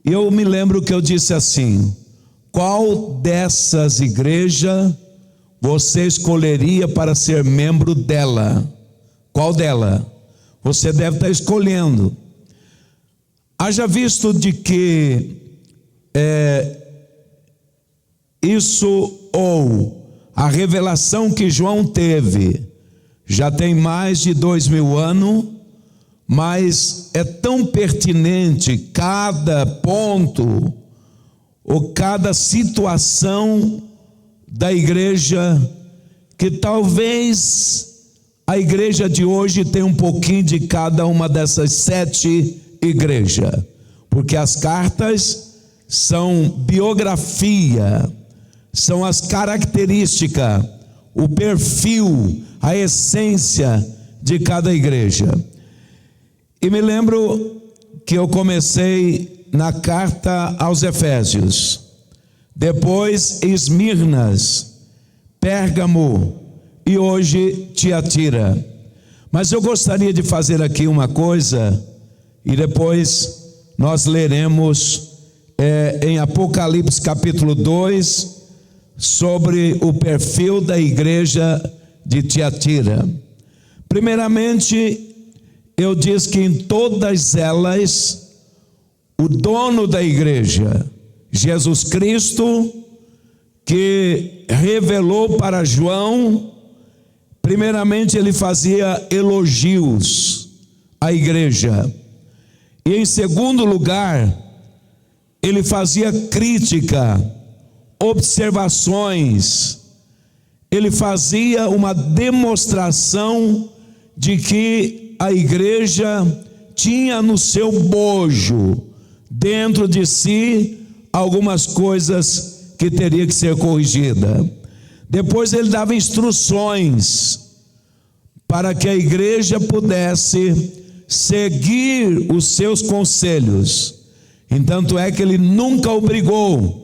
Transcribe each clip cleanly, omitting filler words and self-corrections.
Eu me lembro que eu disse assim: qual dessas igrejas você escolheria para ser membro dela? Qual dela? Você deve estar escolhendo. Haja visto de que isso, ou a revelação que João teve, já tem mais de 2000 anos, mas é tão pertinente cada ponto ou cada situação da igreja, que talvez a igreja de hoje tenha um pouquinho de cada uma dessas 7 igrejas, porque as cartas são biografia, são as características, o perfil, a essência de cada igreja. E me lembro que eu comecei na carta aos Efésios, depois Esmirnas, Pérgamo e hoje Tiatira. Mas eu gostaria de fazer aqui uma coisa, e depois nós leremos em Apocalipse capítulo 2, sobre o perfil da igreja de Tiatira. Primeiramente, eu disse que em todas elas, o dono da igreja, Jesus Cristo, que revelou para João, primeiramente ele fazia elogios à igreja, e em segundo lugar, ele fazia crítica, observações, ele fazia uma demonstração de que a igreja tinha no seu bojo, dentro de si, algumas coisas que teria que ser corrigida. Depois ele dava instruções para que a igreja pudesse seguir os seus conselhos. Entanto é que ele nunca obrigou.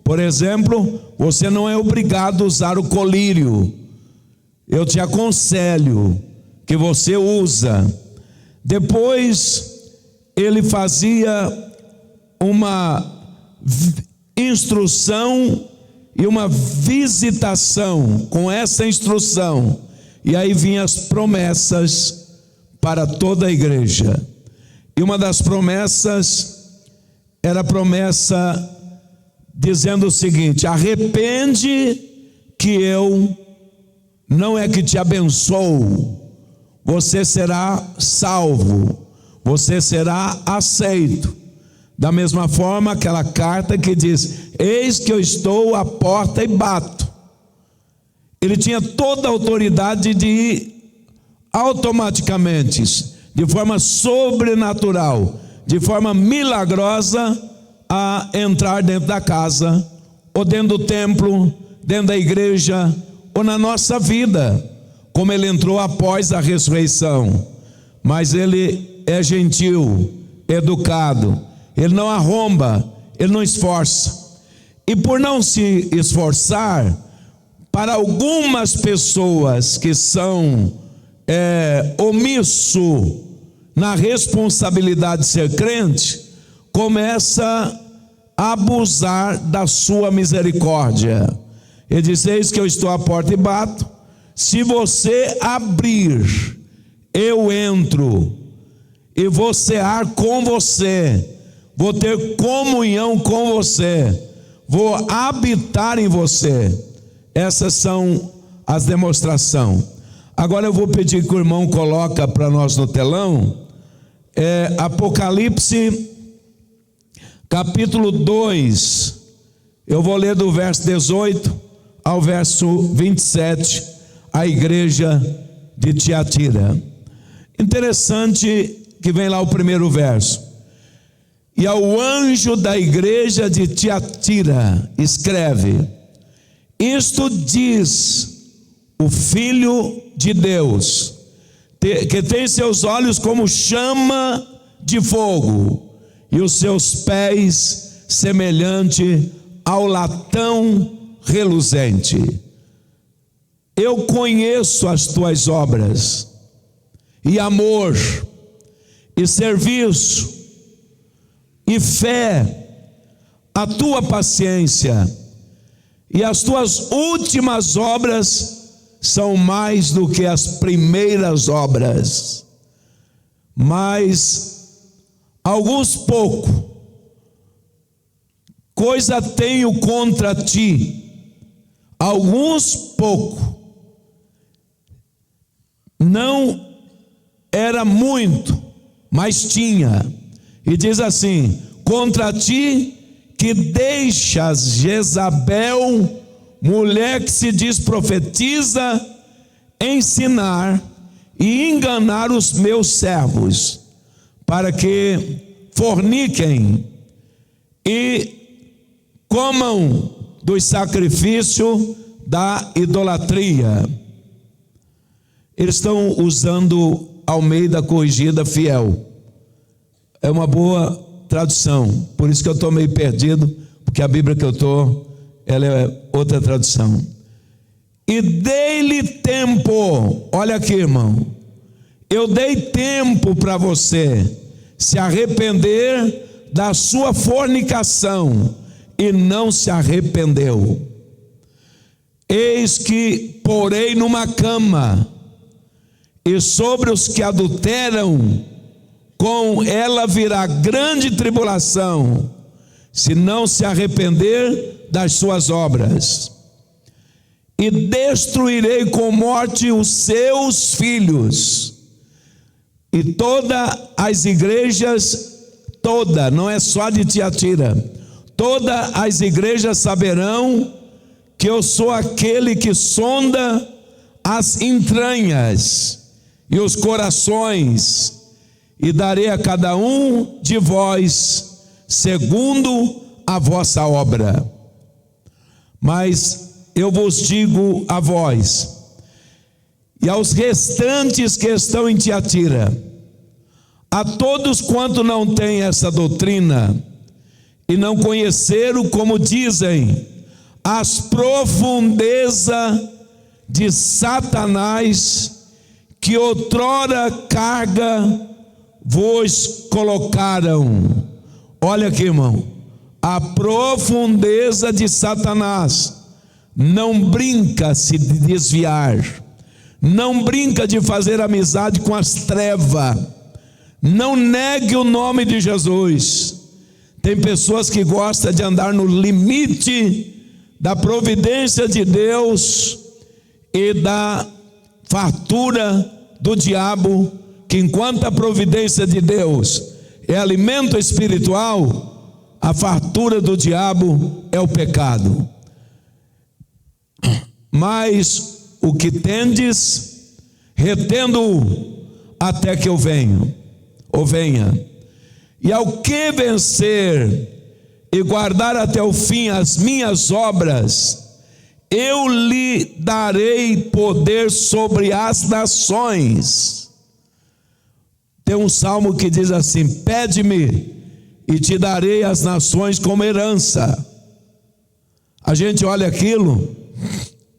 Por exemplo, você não é obrigado a usar o colírio. Eu te aconselho que você usa. Depois ele fazia uma instrução e uma visitação com essa instrução, e aí vinham as promessas para toda a igreja. E uma das promessas era a promessa dizendo o seguinte: arrepende, que eu não é que te abençoo, você será salvo, você será aceito. Da mesma forma, aquela carta que diz: eis que eu estou à porta e bato. Ele tinha toda a autoridade de ir automaticamente, de forma sobrenatural, de forma milagrosa, a entrar dentro da casa, ou dentro do templo, dentro da igreja, ou na nossa vida, como ele entrou após a ressurreição. Mas ele é gentil, educado, ele não arromba, ele não esforça. E por não se esforçar, para algumas pessoas que são omisso na responsabilidade de ser crente, começa a abusar da sua misericórdia. Ele diz: eis que eu estou à porta e bato, se você abrir, eu entro e vou cear com você, vou ter comunhão com você, vou habitar em você. Essas são as demonstrações. Agora eu vou pedir que o irmão coloca para nós no telão, Apocalipse capítulo 2, eu vou ler do verso 18 ao verso 27, a igreja de Tiatira. Interessante que vem lá o primeiro verso: e ao anjo da igreja de Tiatira escreve: isto diz o Filho de Deus, que tem seus olhos como chama de fogo, e os seus pés semelhante ao latão reluzente. Eu conheço as tuas obras, e amor, e serviço, e fé, a tua paciência, e as tuas últimas obras são mais do que as primeiras obras. Mas alguns pouco coisa tenho contra ti, alguns pouco, não era muito, mas tinha. E diz assim: contra ti, que deixas Jezabel, mulher que se diz profetiza, ensinar e enganar os meus servos, para que forniquem e comam dos sacrifícios da idolatria. Eles estão usando Almeida Corrigida Fiel. É uma boa tradução, por isso que eu estou meio perdido, porque a Bíblia que eu estou, ela é outra tradução. E dei-lhe tempo, olha aqui, irmão, eu dei tempo para você se arrepender da sua fornicação, e não se arrependeu. Eis que porei numa cama, e sobre os que adulteram, com ela virá grande tribulação, se não se arrepender das suas obras. E destruirei com morte os seus filhos. E todas as igrejas, não é só de Tiatira, todas as igrejas saberão que eu sou aquele que sonda as entranhas e os corações, e darei a cada um de vós segundo a vossa obra. Mas eu vos digo a vós e aos restantes que estão em Tiatira, a todos quanto não têm essa doutrina e não conheceram, como dizem, as profundezas de Satanás, que outrora carga vos colocaram. Olha aqui, irmão, a profundeza de Satanás. Não brinca se de desviar, não brinca de fazer amizade com as trevas, não negue o nome de Jesus. Tem pessoas que gostam de andar no limite da providência de Deus e da fartura do diabo, que enquanto a providência de Deus é alimento espiritual, a fartura do diabo é o pecado. Mas o que tendes, retendo-o até que eu venha. E ao que vencer e guardar até o fim as minhas obras, eu lhe darei poder sobre as nações. Tem um salmo que diz assim: pede-me e te darei as nações como herança. A gente olha aquilo,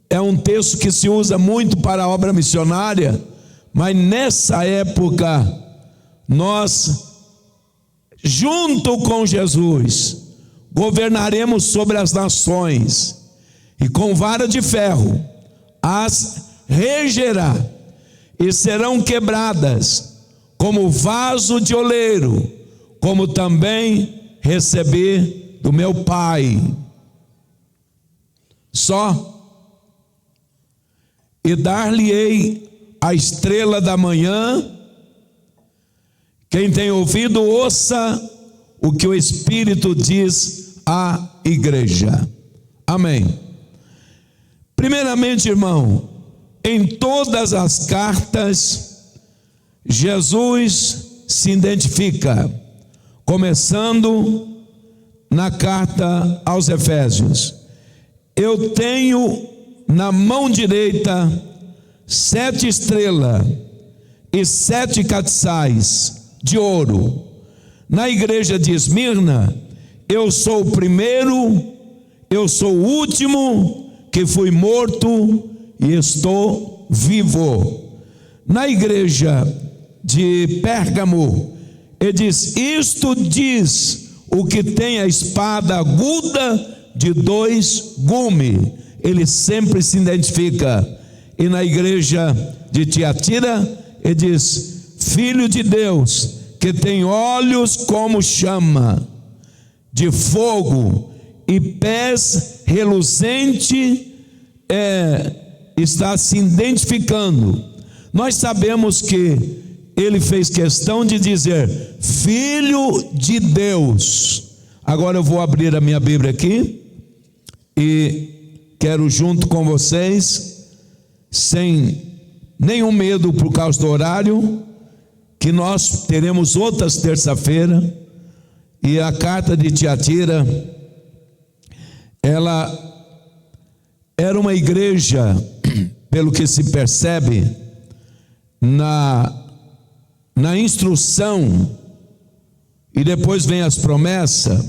é um texto que se usa muito para a obra missionária, mas nessa época, nós, junto com Jesus, governaremos sobre as nações, e com vara de ferro as regerá, e serão quebradas como vaso de oleiro, como também recebi do meu Pai. E dar-lhe-ei a estrela da manhã. Quem tem ouvido, ouça o que o Espírito diz à igreja. Amém. Primeiramente, irmão, em todas as cartas, Jesus se identifica, começando na carta aos Efésios. Eu tenho na mão direita 7 estrelas e 7 castiçais de ouro. Na igreja de Esmirna, eu sou o primeiro, eu sou o último, que fui morto e estou vivo. Na igreja de Pérgamo, ele diz: isto diz o que tem a espada aguda de 2 gumes. Ele sempre se identifica. E na igreja de Tiatira, ele diz: filho de Deus, que tem olhos como chama de fogo e pés reluzentes, está se identificando. Nós sabemos que ele fez questão de dizer filho de Deus. Agora eu vou abrir a minha Bíblia aqui e quero, junto com vocês, sem nenhum medo por causa do horário, que nós teremos outras terça-feira. E a carta de Tiatira, ela era uma igreja, pelo que se percebe na instrução, e depois vem as promessas.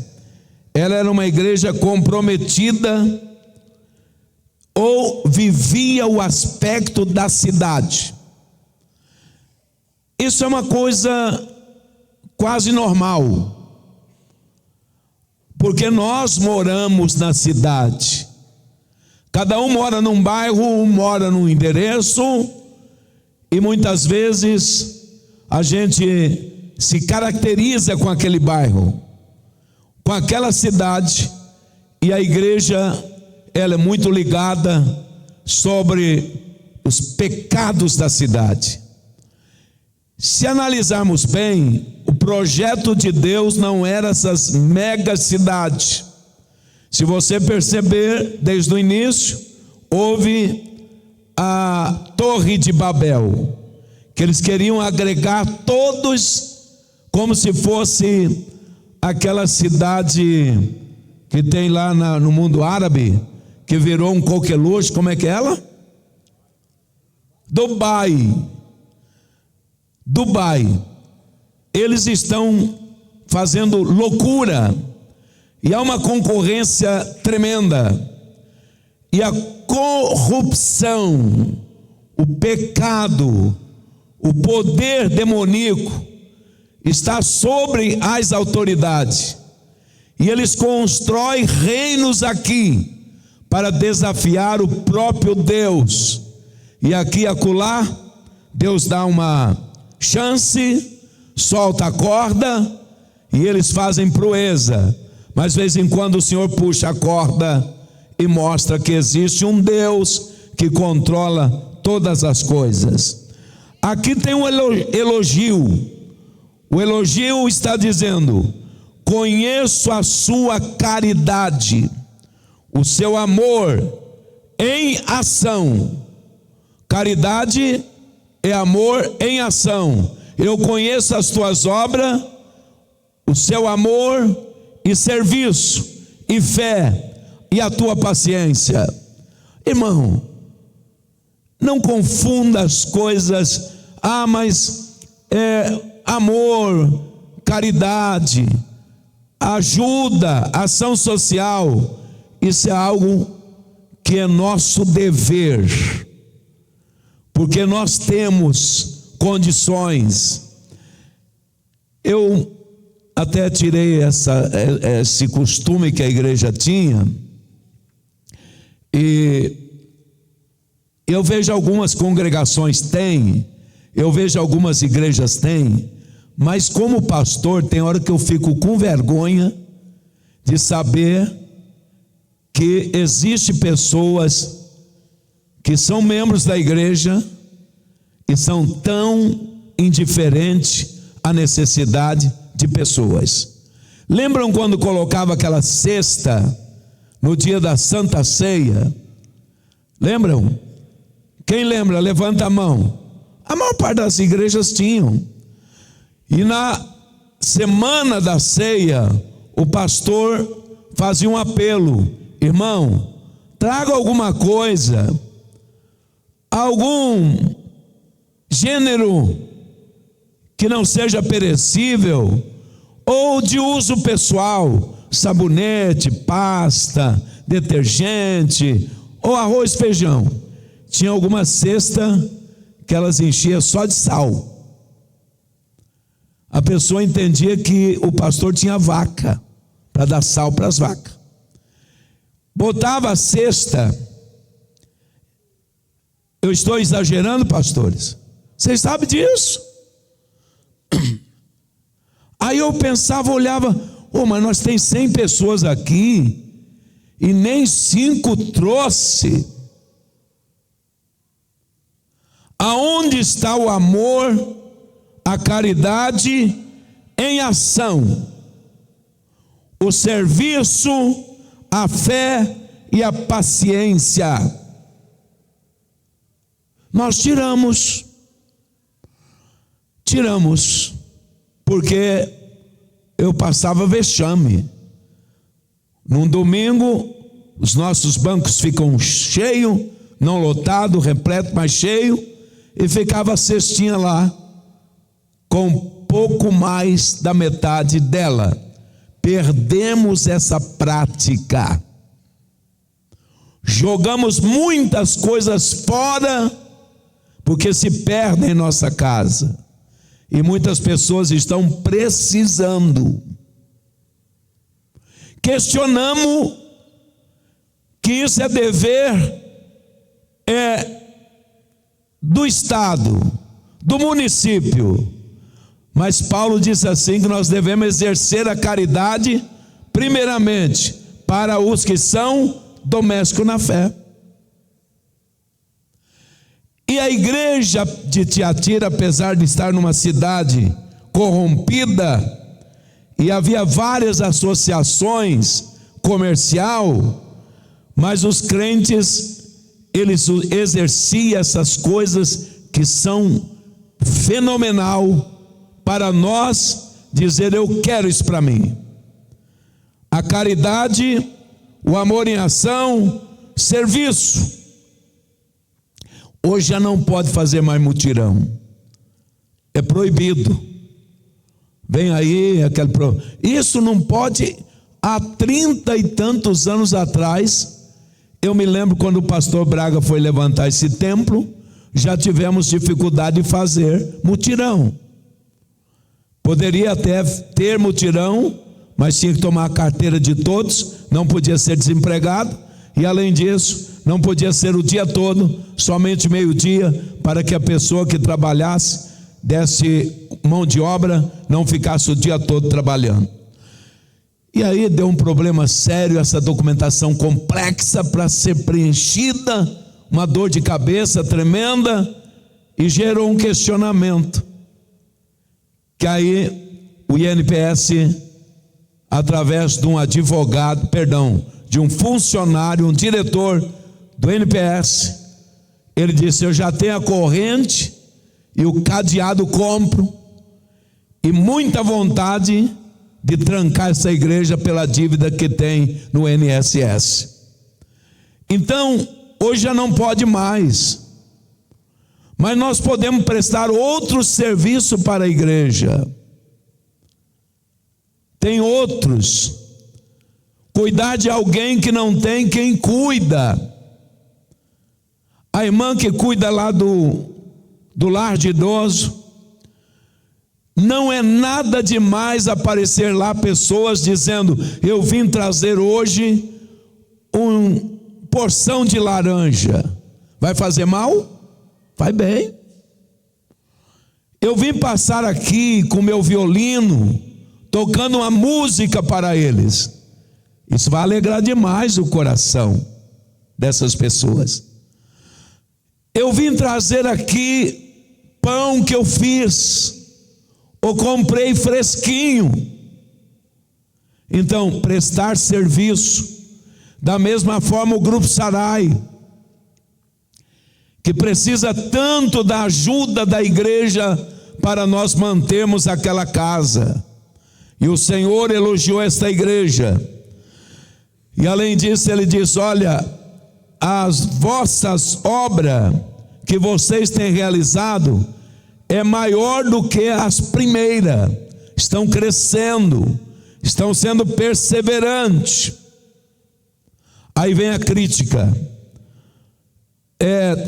Ela era uma igreja comprometida, ou vivia o aspecto da cidade. Isso é uma coisa quase normal, porque nós moramos na cidade. Cada um mora num bairro, um mora num endereço, e muitas vezes a gente se caracteriza com aquele bairro, com aquela cidade, e a igreja, ela é muito ligada sobre os pecados da cidade. Se analisarmos bem, o projeto de Deus não era essas mega cidades. Se você perceber, desde o início, houve a Torre de Babel, que eles queriam agregar todos, como se fosse aquela cidade que tem lá no mundo árabe, que virou um coqueluche. Como é que é ela? Dubai. Eles estão fazendo loucura, e há uma concorrência tremenda, e a corrupção, o pecado, o poder demoníaco está sobre as autoridades, e eles constroem reinos aqui para desafiar o próprio Deus. E aqui e acolá Deus dá uma chance, solta a corda, e eles fazem proeza. Mas de vez em quando o Senhor puxa a corda e mostra que existe um Deus que controla todas as coisas. Aqui tem um elogio. O elogio está dizendo: conheço a sua caridade, o seu amor em ação. Caridade é amor em ação. Eu conheço as tuas obras, o seu amor e serviço e fé e a tua paciência. Irmão, não confunda as coisas. Mas amor, caridade, ajuda, ação social, isso é algo que é nosso dever, porque nós temos condições. Eu até tirei esse costume que a igreja tinha, e eu vejo algumas congregações têm, eu vejo algumas igrejas têm, mas como pastor, tem hora que eu fico com vergonha de saber que existe pessoas que são membros da igreja e são tão indiferentes à necessidade de pessoas. Lembram quando colocava aquela cesta no dia da Santa Ceia? Lembram? Quem lembra? Levanta a mão. A maior parte das igrejas tinham. E na semana da ceia, o pastor fazia um apelo: irmão, traga alguma coisa, algum gênero que não seja perecível ou de uso pessoal, sabonete, pasta, detergente ou arroz, feijão. Tinha alguma cesta que elas enchiam só de sal. A pessoa entendia que o pastor tinha vaca. para dar sal para as vacas. Botava a cesta. Eu estou exagerando, pastores? Vocês sabem disso? Aí eu pensava, olhava, mas nós tem 100 pessoas aqui e nem 5 trouxe. Aonde está o amor, a caridade em ação? O serviço, a fé e a paciência. Nós tiramos, porque eu passava vexame. Num domingo, os nossos bancos ficam cheios, não lotado, repleto, mas cheio, e ficava a cestinha lá, com pouco mais da metade dela. Perdemos essa prática. Jogamos muitas coisas fora, porque se perdem em nossa casa. E muitas pessoas estão precisando. Questionamos que isso é dever do Estado, do município. Mas Paulo diz assim, que nós devemos exercer a caridade, primeiramente, para os que são domésticos na fé. E a igreja de Tiatira, apesar de estar numa cidade corrompida, e havia várias associações comercial, mas os crentes, eles exerciam essas coisas que são fenomenal, para nós dizer, eu quero isso para mim. A caridade, o amor em ação, serviço. Hoje já não pode fazer mais mutirão, é proibido. Vem aí aquele isso não pode. Há 30 e tantos anos atrás, eu me lembro quando o pastor Braga foi levantar esse templo, já tivemos dificuldade de fazer mutirão. Poderia até ter mutirão, mas tinha que tomar a carteira de todos, não podia ser desempregado, e além disso, não podia ser o dia todo, somente meio-dia, para que a pessoa que trabalhasse, desse mão de obra, não ficasse o dia todo trabalhando. E aí deu um problema sério, essa documentação complexa para ser preenchida, uma dor de cabeça tremenda, e gerou um questionamento, que aí o INPS, através de um advogado, de um funcionário, um diretor do INPS, ele disse, eu já tenho a corrente e o cadeado compro, e muita vontade de trancar essa igreja pela dívida que tem no INSS. Então, hoje já não pode mais, mas nós podemos prestar outro serviço para a igreja. Tem outros. Cuidar de alguém que não tem quem cuida. A irmã que cuida lá do lar de idoso, não é nada demais aparecer lá pessoas dizendo, eu vim trazer hoje uma porção de laranja. Vai fazer mal? Vai bem. Eu vim passar aqui com meu violino, tocando uma música para eles. Isso vai alegrar demais o coração dessas pessoas. Eu vim trazer aqui pão que eu fiz, ou comprei fresquinho. Então, prestar serviço. Da mesma forma o Grupo Sarai, que precisa tanto da ajuda da igreja para nós mantermos aquela casa. E o Senhor elogiou esta igreja. E além disso ele diz, olha, as vossas obras que vocês têm realizado é maior do que as primeiras. Estão crescendo, estão sendo perseverantes. Aí vem a crítica.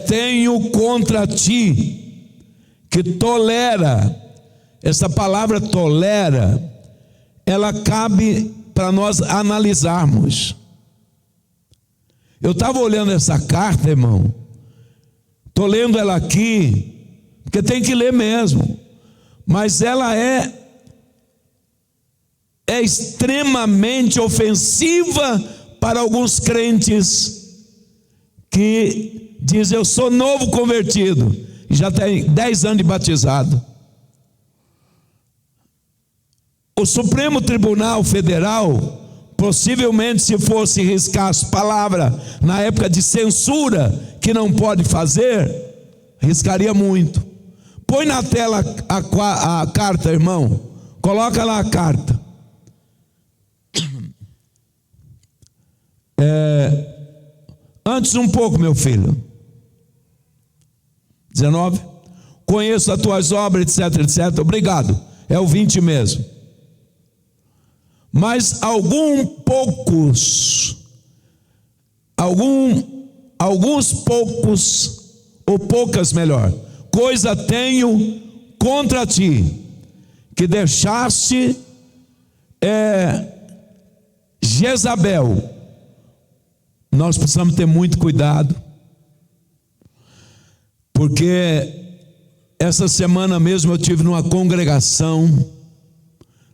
Tenho contra ti que tolera. Essa palavra tolera, ela cabe para nós analisarmos. Eu estava olhando essa carta, irmão, estou lendo ela aqui, porque tem que ler mesmo, mas ela é extremamente ofensiva para alguns crentes que dizem: eu sou novo convertido, e já tem 10 anos de batizado. O Supremo Tribunal Federal, possivelmente, se fosse riscar as palavras na época de censura, que não pode fazer, riscaria muito. Põe na tela a carta, irmão, coloca lá a carta. Antes um pouco, meu filho. 19. Conheço as tuas obras, etc, etc. Obrigado. É o 20 mesmo. Mas alguns poucos, ou poucas melhor, coisa tenho contra ti, que deixaste Jezabel. Nós precisamos ter muito cuidado, porque essa semana mesmo eu tive numa congregação.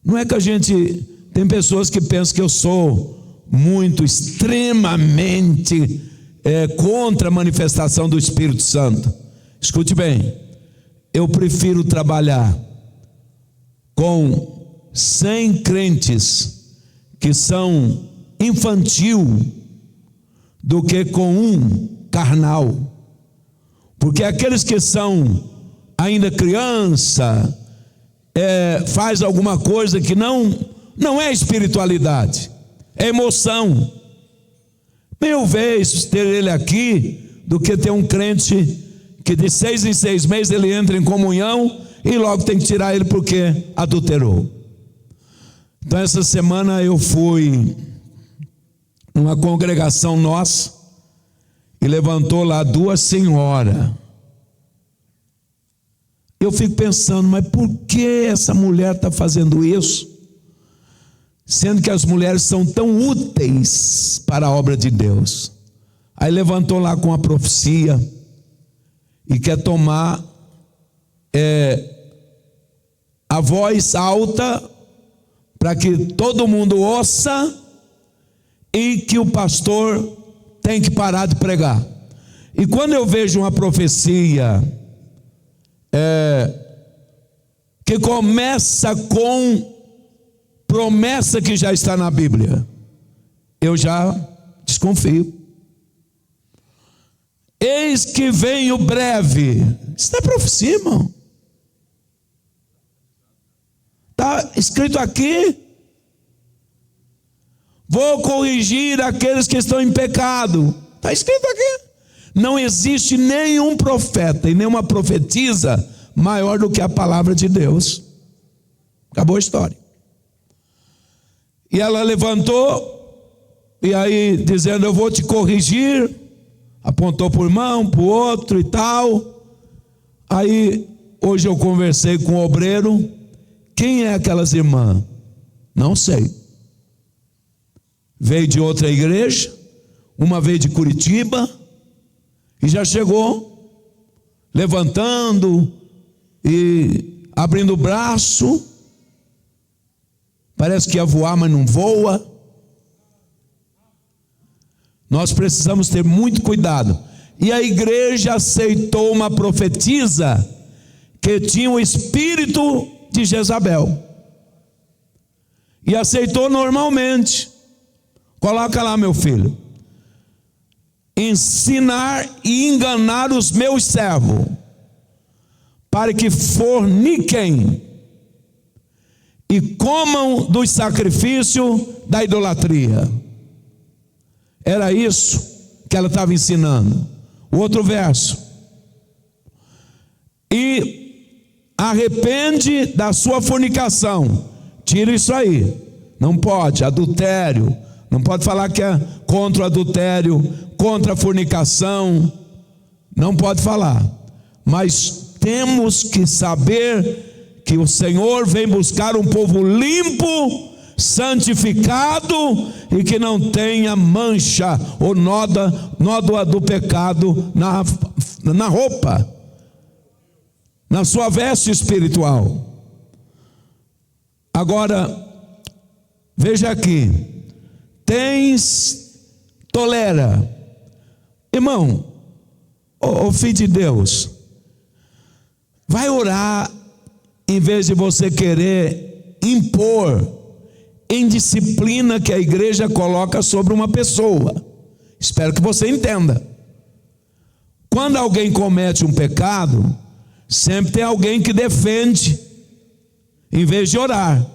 Não é que a gente... Tem pessoas que pensam que eu sou muito, extremamente contra a manifestação do Espírito Santo. Escute bem, eu prefiro trabalhar com 100 crentes que são infantil do que com um carnal. Porque aqueles que são ainda criança, faz alguma coisa que não é espiritualidade, é emoção. Mil vezes ter ele aqui do que ter um crente que de 6 em 6 meses ele entra em comunhão e logo tem que tirar ele porque adulterou. Então essa semana eu fui numa congregação nossa e levantou lá 2 senhoras. Eu fico pensando, mas por que essa mulher está fazendo isso? Sendo que as mulheres são tão úteis para a obra de Deus. Aí levantou lá com a profecia e quer tomar a voz alta para que todo mundo ouça e que o pastor tem que parar de pregar. E quando eu vejo uma profecia que começa com promessa que já está na Bíblia, eu já desconfio. Eis que venho breve. Isso não é profecia, irmão. Está escrito aqui: vou corrigir aqueles que estão em pecado. Está escrito aqui. Não existe nenhum profeta e nenhuma profetisa maior do que a palavra de Deus. Acabou a história. E ela levantou, e aí dizendo: eu vou te corrigir. Apontou para o irmão, para o outro e tal. Aí hoje eu conversei com o obreiro. Quem é aquelas irmãs? Não sei. Veio de outra igreja, uma veio de Curitiba, e já chegou levantando e abrindo o braço. Parece que ia voar, mas não voa. Nós precisamos ter muito cuidado. E a igreja aceitou uma profetisa que tinha o espírito de Jezabel. E aceitou normalmente. Coloca lá, meu filho. Ensinar e enganar os meus servos, para que forniquem e comam dos sacrifícios da idolatria. Era isso que ela estava ensinando. O outro verso: e arrepende da sua fornicação. Tira isso aí. Não pode, adultério. Não pode falar que é contra o adultério, contra a fornicação. Não pode falar. Mas temos que saber que o Senhor vem buscar um povo limpo, santificado e que não tenha mancha ou nódoa do pecado na roupa, na sua veste espiritual. Agora, veja aqui, tolera. Irmão, ô filho de Deus, vai orar em vez de você querer impor indisciplina que a igreja coloca sobre uma pessoa. Espero que você entenda. Quando alguém comete um pecado, sempre tem alguém que defende, em vez de orar.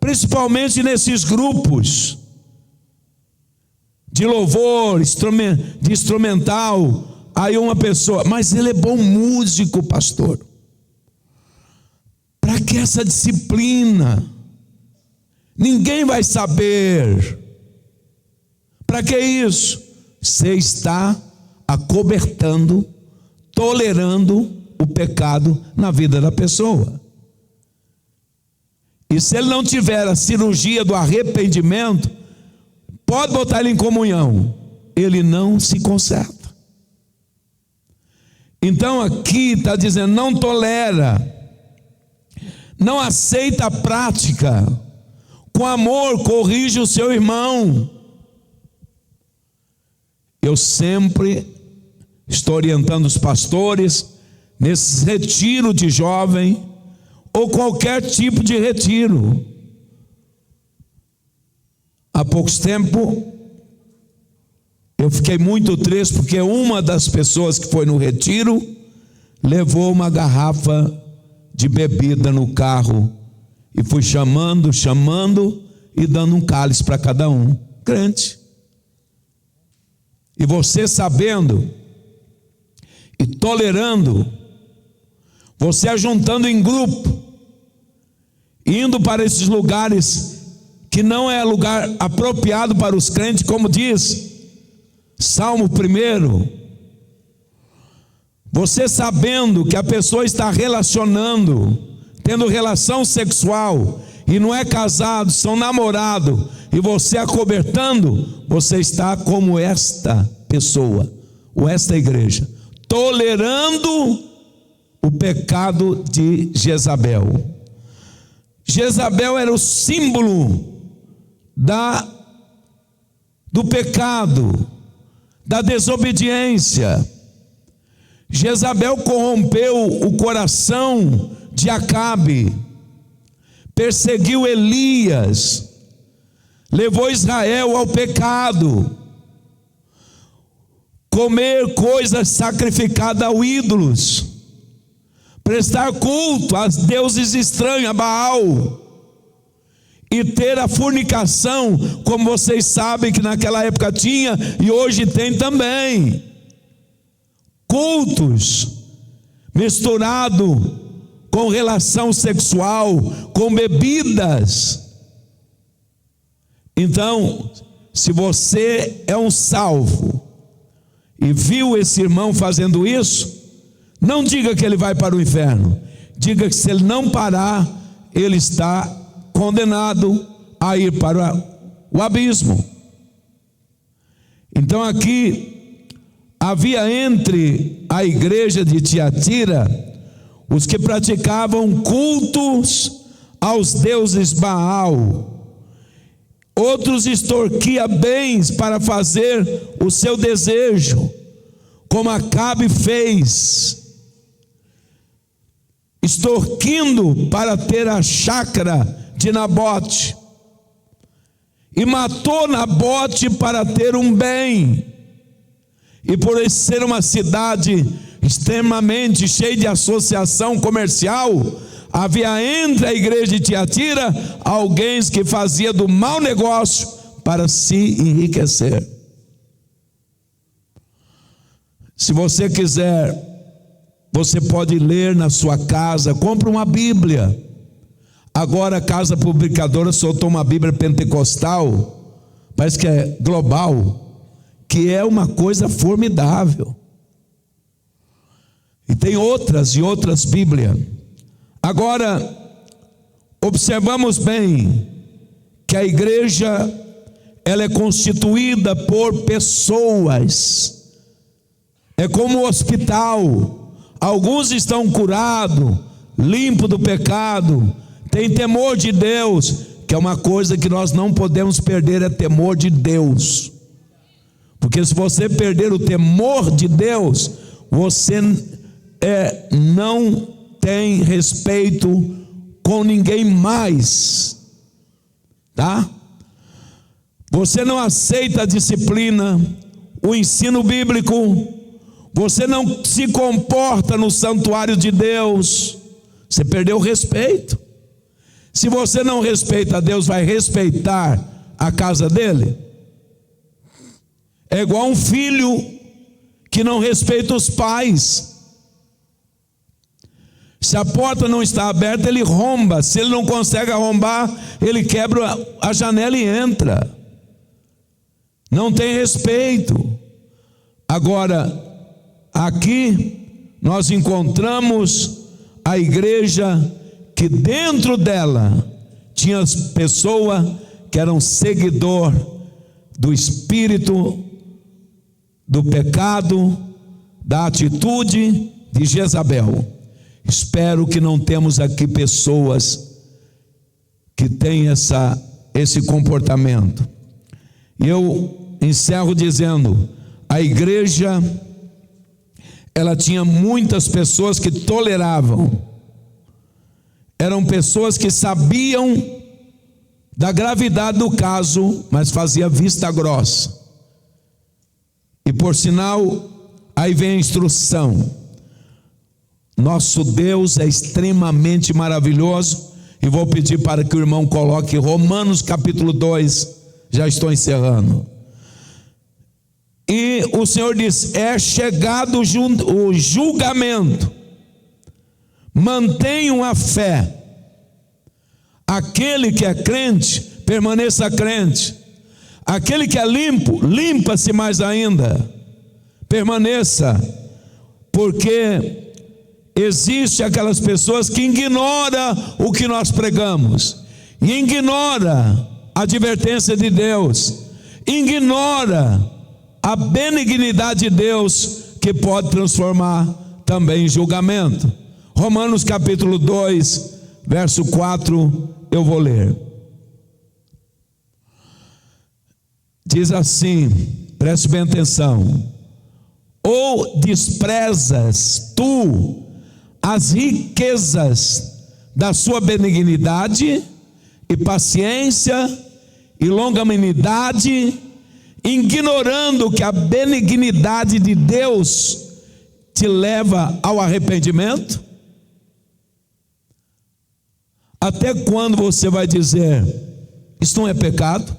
Principalmente nesses grupos de louvor, de instrumental. Aí uma pessoa, mas ele é bom músico, pastor. Para que essa disciplina? Ninguém vai saber. Para que isso? Você está acobertando, tolerando o pecado na vida da pessoa. E se ele não tiver a cirurgia do arrependimento, pode botar ele em comunhão, ele não se conserta. Então aqui está dizendo, não tolera, não aceita a prática, com amor corrige o seu irmão. Eu sempre estou orientando os pastores, nesse retiro de jovem, ou qualquer tipo de retiro. Há pouco tempo, eu fiquei muito triste, porque uma das pessoas que foi no retiro, levou uma garrafa de bebida no carro, e fui chamando, e dando um cálice para cada um, crente. E você sabendo, e tolerando, você ajuntando em grupo, indo para esses lugares que não é lugar apropriado para os crentes, como diz Salmo 1. Você sabendo que a pessoa está relacionando, tendo relação sexual, e não é casado, são namorados, e você acobertando, você está como esta pessoa, ou esta igreja, tolerando o pecado de Jezabel. Jezabel era o símbolo do pecado, da desobediência. Jezabel corrompeu o coração de Acabe, perseguiu Elias, levou Israel ao pecado, comer coisas sacrificadas a ídolos, prestar culto a deuses estranhos, a Baal, e ter a fornicação, como vocês sabem que naquela época tinha, e hoje tem também, cultos, misturado com relação sexual, com bebidas. Então, se você é um salvo, e viu esse irmão fazendo isso, não diga que ele vai para o inferno, diga que se ele não parar, ele está condenado a ir para o abismo. Então aqui, havia entre a igreja de Tiatira, os que praticavam cultos aos deuses Baal, outros extorquiam bens para fazer o seu desejo, como Acabe fez, extorquindo para ter a chácara de Nabote, e matou Nabote para ter um bem. E por ser uma cidade extremamente cheia de associação comercial, havia entre a igreja de Tiatira alguém que fazia do mau negócio para se enriquecer. Se você quiser, você pode ler na sua casa, compra uma Bíblia. Agora a Casa Publicadora soltou uma Bíblia pentecostal, parece que é global, que é uma coisa formidável. E tem outras e outras Bíblias. Agora, observamos bem que a igreja, ela é constituída por pessoas. É como um hospital. Alguns estão curados, limpos do pecado, têm temor de Deus, que é uma coisa que nós não podemos perder, é temor de Deus. Porque se você perder o temor de Deus, você não tem respeito com ninguém mais, tá? Você não aceita a disciplina, o ensino bíblico, você não se comporta no santuário de Deus, você perdeu o respeito. Se você não respeita a Deus, vai respeitar a casa dele? É igual um filho que não respeita os pais. Se a porta não está aberta, ele romba. Se ele não consegue arrombar, ele quebra a janela e entra. Não tem respeito. Agora, aqui nós encontramos a igreja que dentro dela tinha pessoas que eram seguidor do espírito, do pecado, da atitude de Jezabel. Espero que não temos aqui pessoas que têm esse comportamento. E eu encerro dizendo, a igreja, ela tinha muitas pessoas que toleravam. Eram pessoas que sabiam da gravidade do caso, mas fazia vista grossa. E por sinal, aí vem a instrução. Nosso Deus é extremamente maravilhoso. E vou pedir para que o irmão coloque Romanos capítulo 2. Já estou encerrando. E o Senhor diz: é chegado o julgamento. Mantenham a fé. Aquele que é crente, permaneça crente. Aquele que é limpo, limpa-se mais ainda. Permaneça. Porque existe aquelas pessoas que ignoram o que nós pregamos, e ignora a advertência de Deus, ignora a benignidade de Deus, que pode transformar também em julgamento. Romanos capítulo 2, verso 4, eu vou ler. Diz assim, preste bem atenção: ou desprezas tu as riquezas da sua benignidade e paciência e longanimidade, ignorando que a benignidade de Deus te leva ao arrependimento? Até quando você vai dizer, isso não é pecado?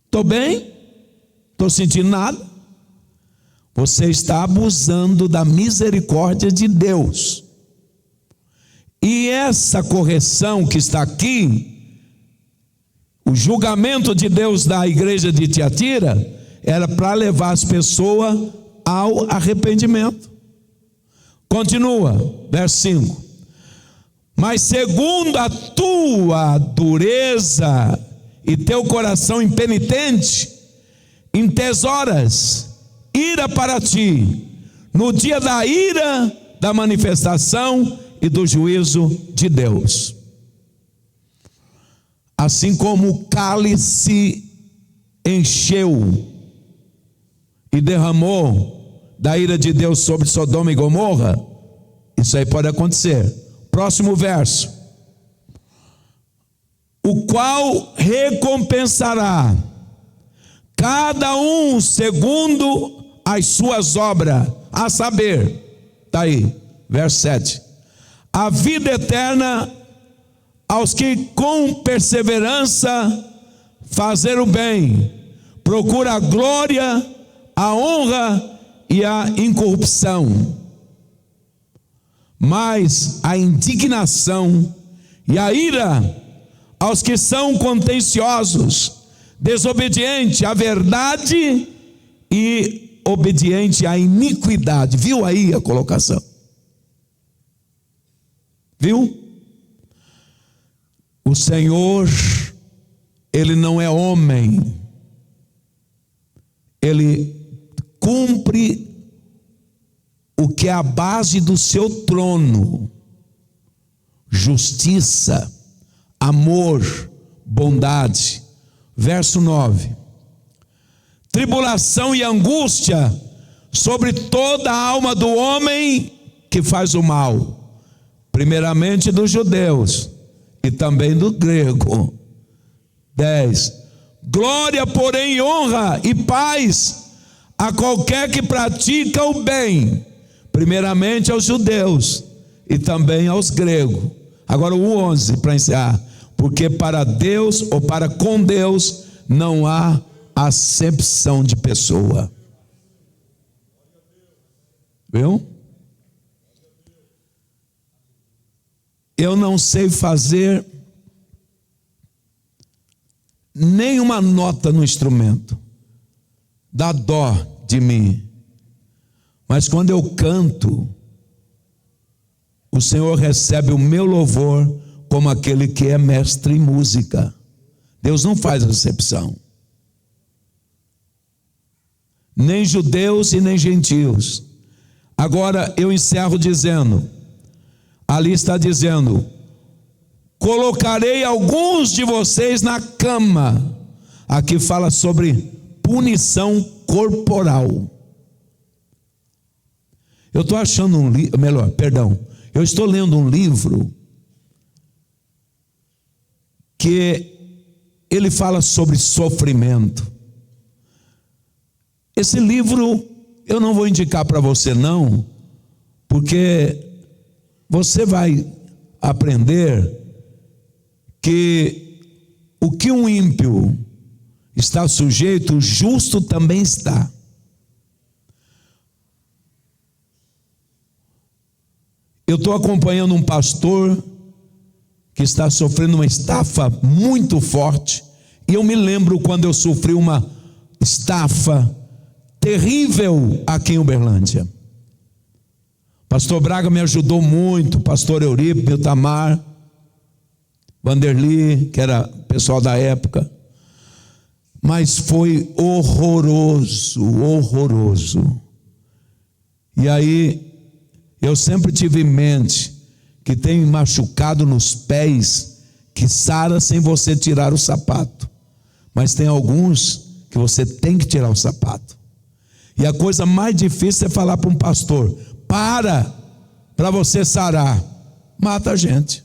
Estou bem? Estou sentindo nada? Você está abusando da misericórdia de Deus. E essa correção que está aqui, o julgamento de Deus da igreja de Tiatira, era para levar as pessoas ao arrependimento. Continua, verso 5. Mas segundo a tua dureza e teu coração impenitente, entesouras ira para ti, no dia da ira, da manifestação e do juízo de Deus. Assim como o cálice encheu e derramou da ira de Deus sobre Sodoma e Gomorra, isso aí pode acontecer. Próximo verso: o qual recompensará cada um segundo as suas obras, a saber, está aí, verso 7, a vida eterna aos que com perseverança fazer o bem, procura a glória, a honra e a incorrupção. Mas a indignação e a ira aos que são contenciosos, desobediente à verdade e obediente à iniquidade. Viu aí a colocação? Viu? O Senhor, Ele não é homem, Ele cumpre o que é a base do seu trono: justiça, amor, bondade. Verso 9: tribulação e angústia sobre toda a alma do homem que faz o mal, primeiramente dos judeus e também do grego. 10: glória, porém, e honra e paz a qualquer que pratica o bem, primeiramente aos judeus e também aos gregos. Agora o 11 para encerrar: porque para Deus, ou para com Deus, não há acepção de pessoa. Viu? Eu não sei fazer nenhuma nota no instrumento, dá dó de mim, mas quando eu canto, o Senhor recebe o meu louvor como aquele que é mestre em música. Deus não faz acepção, nem judeus e nem gentios. Agora eu encerro dizendo, ali está dizendo: colocarei alguns de vocês na cama. Aqui fala sobre punição corporal. Eu estou achando eu estou lendo um livro que ele fala sobre sofrimento. Esse livro eu não vou indicar para você não, porque você vai aprender que o que um ímpio está sujeito, o justo também está. Eu estou acompanhando um pastor que está sofrendo uma estafa muito forte, e eu me lembro quando eu sofri uma estafa terrível aqui em Uberlândia. Pastor Braga me ajudou muito, pastor Eurípides, Tamar, Vanderli, que era pessoal da época, mas foi horroroso, horroroso. E aí eu sempre tive em mente que tem machucado nos pés que sara sem você tirar o sapato, mas tem alguns que você tem que tirar o sapato. E a coisa mais difícil é falar para um pastor: para você sarar. Mata a gente.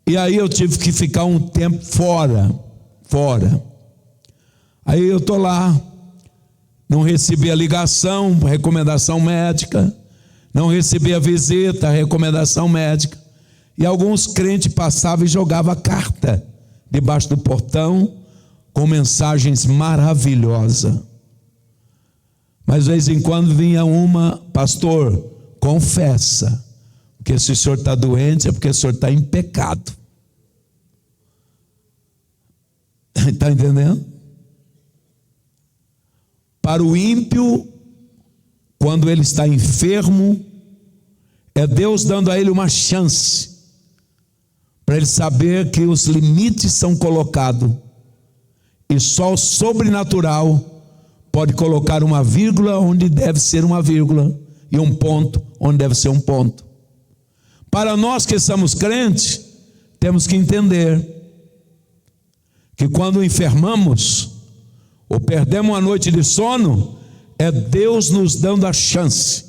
E aí eu tive que ficar um tempo fora. Aí eu estou lá, não recebi a ligação, recomendação médica, não recebi a visita, recomendação médica. E alguns crentes passavam e jogavam carta debaixo do portão com mensagens maravilhosas. Mas de vez em quando vinha uma: pastor, confessa, porque se o senhor está doente é porque o senhor está em pecado. Está entendendo? Para o ímpio, quando ele está enfermo, é Deus dando a ele uma chance, para ele saber que os limites são colocados, e só o sobrenatural pode colocar uma vírgula onde deve ser uma vírgula, e um ponto onde deve ser um ponto. Para nós que somos crentes, temos que entender que quando enfermamos ou perdemos uma noite de sono, é Deus nos dando a chance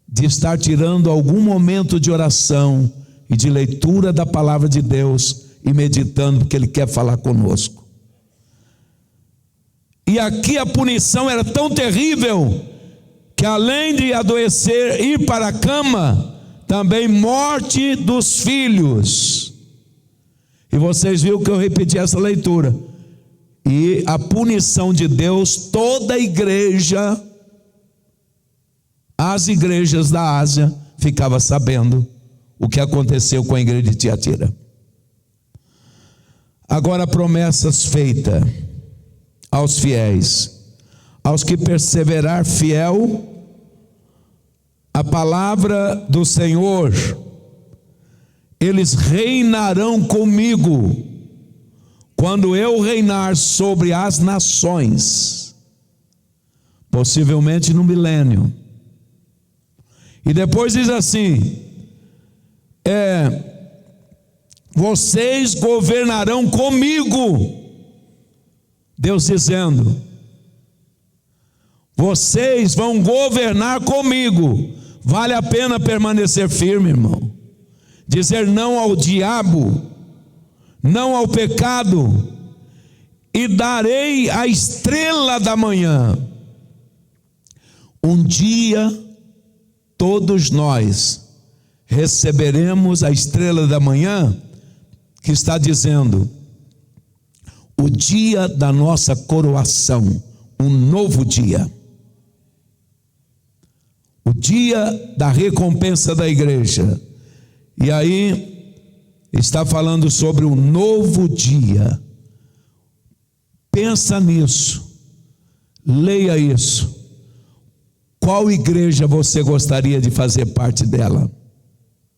de estar tirando algum momento de oração e de leitura da palavra de Deus e meditando, porque Ele quer falar conosco. E aqui a punição era tão terrível que, além de adoecer, ir para a cama, também morte dos filhos. E vocês viram que eu repeti essa leitura. E a punição de Deus, toda a igreja, as igrejas da Ásia, ficava sabendo o que aconteceu com a igreja de Tiatira. Agora, promessas feitas aos fiéis, aos que perseverar fiel, a palavra do Senhor eles reinarão comigo, quando eu reinar sobre as nações, possivelmente no milênio. E depois diz assim: vocês governarão comigo. Deus dizendo: vocês vão governar comigo. Vale a pena permanecer firme, irmão. Dizer não ao diabo, não ao pecado, e darei a estrela da manhã. Um dia todos nós receberemos a estrela da manhã, que está dizendo: o dia da nossa coroação, um novo dia. O dia da recompensa da igreja. E aí está falando sobre um novo dia. Pensa nisso, leia isso. Qual igreja você gostaria de fazer parte dela?